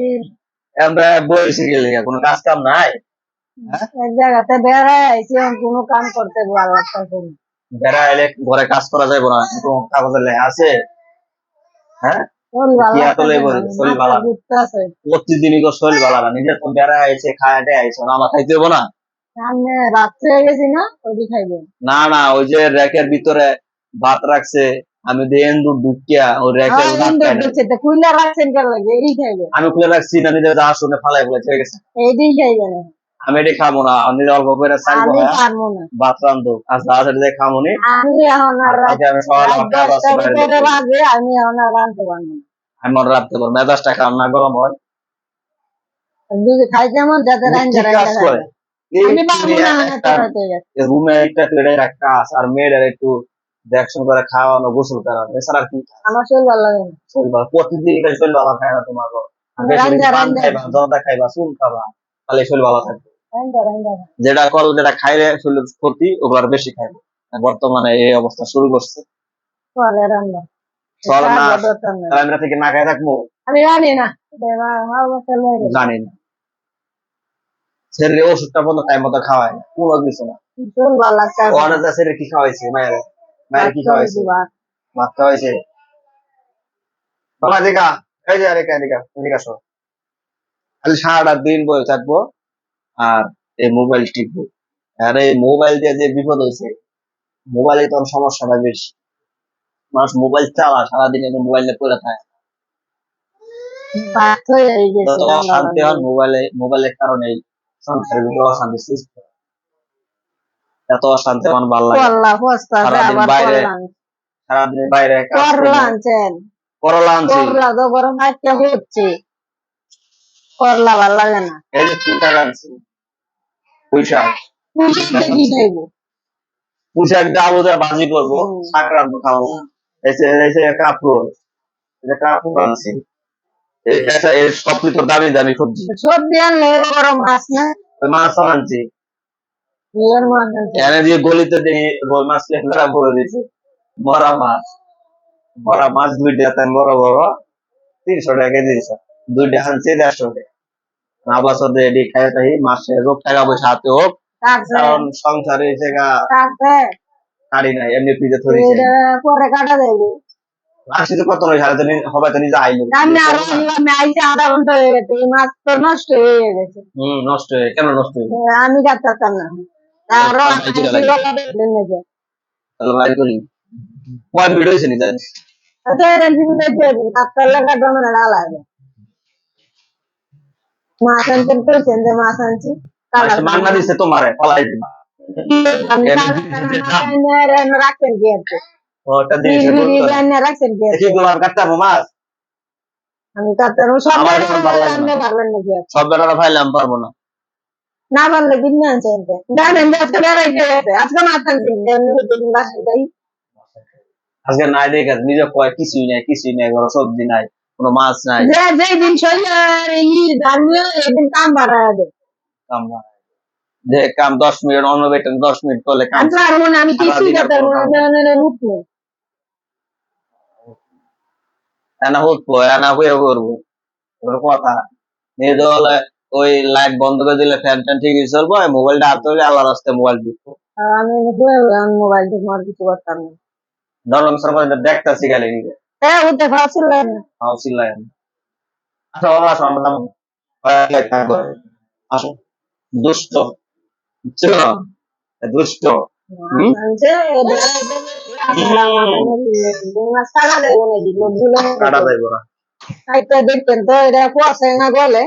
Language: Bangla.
এই আমরা বসে গেলে কোনো কাজ কাম নাই। এক জায়গাতে বেড়ায় আইছি, কোনো কাম করতে ভালো লাগতেছে না। বেড়া এলে ঘরে কাজ করা যাবে না, কোনো কাগজের লেখা আছে? হ্যাঁ, কি এত লেবর শরীর ভালো প্রতিদিনই তো শরীর ভালো না, নিজে তো বেড়া আইছে খায়াটে আইছো না, আমার খাইতে হবো না? সামনে রাত্রে হয়ে গেছি না, ওই খাইবেন না না, ওই যে র্যাকের ভিতরে ভাত রাখছে, আমি দিয়ে এন্দুর ঢুকিয়া ওই র্যাকের খুলে রাখছেন কেন লাগে? এই খাইবেন। আমি খুলে রাখছি না, নিজে যা শুনে ফালাই ফেলে চলে গেছে। এইটাই খাইবেন। আমি এটা খাবো না, আমি অল্প করে চাইবো। আমি পারবো না ভাত রান্ধো আর যা সেটা খাবো নি। আমি এখন আর আমি সকালে বাজে, আমি এখন আর রাঁধতে পারবো না। আমি মনে রাখতে পারবো, মেজাজটা খাম না গরম হয়। যদি খাইতে মন যাতে রুমে একটা কাজ আর মেয়েদের একটু দেখশন করে খাওয়ানো, গোসল করানো, এছাড়া কি? আমার শরীর ভালো লাগে না। শরীর ভালো প্রতিদিন শরীর ভালো খায় না তোমার? পান খাইবা, জলটা খাইবা, চুন খাবা, তাহলে শরীর ভালো থাকবে। যেটা কল যেটা খাইলে শরীর ক্ষতি, ওগুলো বেশি খাইবে। বর্তমানে এই অবস্থা শুরু করছে। আমরা থেকে না খাই থাকবো? আমি জানি না, জানি না। শরীরে ওষুধটা বন্ধ টাইম মতো খাওয়ায় না, কোনো কিছু না। শরীরে কি খাওয়াইছে মায়ের? মায়ের কি খাওয়াইছে? ভাত খাওয়াইছে। বাবা দেখা, এই যে আরেকা দেখা দেখা সব খালি সারাটা দিন বসে থাকবো আর এই মোবাইল টিপবো। আর এই মোবাইল দিয়ে যে বিপদ হয়েছে, মোবাইলে তো সমস্যাটা বেশি। মানুষ মোবাইল চালা সারাদিন মোবাইল নিয়ে পড়ে থাকে, শান্তি হন মোবাইলের কারণে সংসারের ভিতরে অশান্তি সৃষ্টি, এত অশান্তি আমার ভালো লাগে। সারাদিন বাইরে করলা ভালো লাগে না। এই যে পুঁইশাক ডাবো ভাজি করবো, শাক রাখবো খাবো। কাপড় আনছি, সবকিছু তো দামি দামি সবজি। সবজি আনলে গরম মাছ না, মাছ আনছি। এনে দিয়ে গলিতে দেখি রোল মাছ ভরে দিয়েছে, মরা মাছ দুইটা বড় বড়, 300 টাকা কেজি দিয়েছে। দুইটা আনছি 150 টাকা। আবার রেডি খাই তাই মাসে রোগ টাকা পয়সা হাতে হোক, কারণ সংসারে কাটি নাই, এমনি পিজে ধরে পরে কাটা দেবে। আসলে কত হবে তো নিজে আইলো, আধা ঘন্টা হয়ে গেছে, মাছ তো নষ্ট হয়ে গেছে। নষ্ট হয়ে কেন নষ্ট হয়ে? আমি কাটতাম না, কয় ভিডিও হয়েছে নি জানিস? মাছ আনতেন করেছেন যে মাছ আনছি মান্না দিচ্ছে তোমারে পালাই দিবা রাখছেন কি আছে? রাখছেন কি আছে? মাছ আমি কাটতাম সব পারবেন নাকি? সব বেড়ারা ফাইলাম পারবো না, না পারলে কিনে আনছেন জানেন যে আজকে বেড়াইতে গেছে, আজকে মাছ আনছেন বাসায় যাই আজকে নাই দেখে নিজে কয় কিছুই নাই ঘরে সবজি নাই, কোনো মাছ নাই। যেদিন শরীর কাম বাড়ায় দেয়, যে কাম 10 মিনিট অন্য বেতন 10 মিনিট করলে কাম আমি কিছুই করতে এনা হতো এনা হয়ে করবো কথা নিজে হলে ওই লাইট বন্ধ করে দিলে ফ্যান ট্যান ঠিক চলবো, মোবাইলটা হাতে হলে আল্লাহ রাস্তায় মোবাইল দিবো। আমি মোবাইল দেখবো আর কিছু করতাম না, ডরম সরকার দেখতেছি গেলে নিজে উঠে ফাঁসিলেন আসো দুষ্ট দুষ্ট কাটা যাইব না, দেখতেন তো এটা কুয়াশা না গলে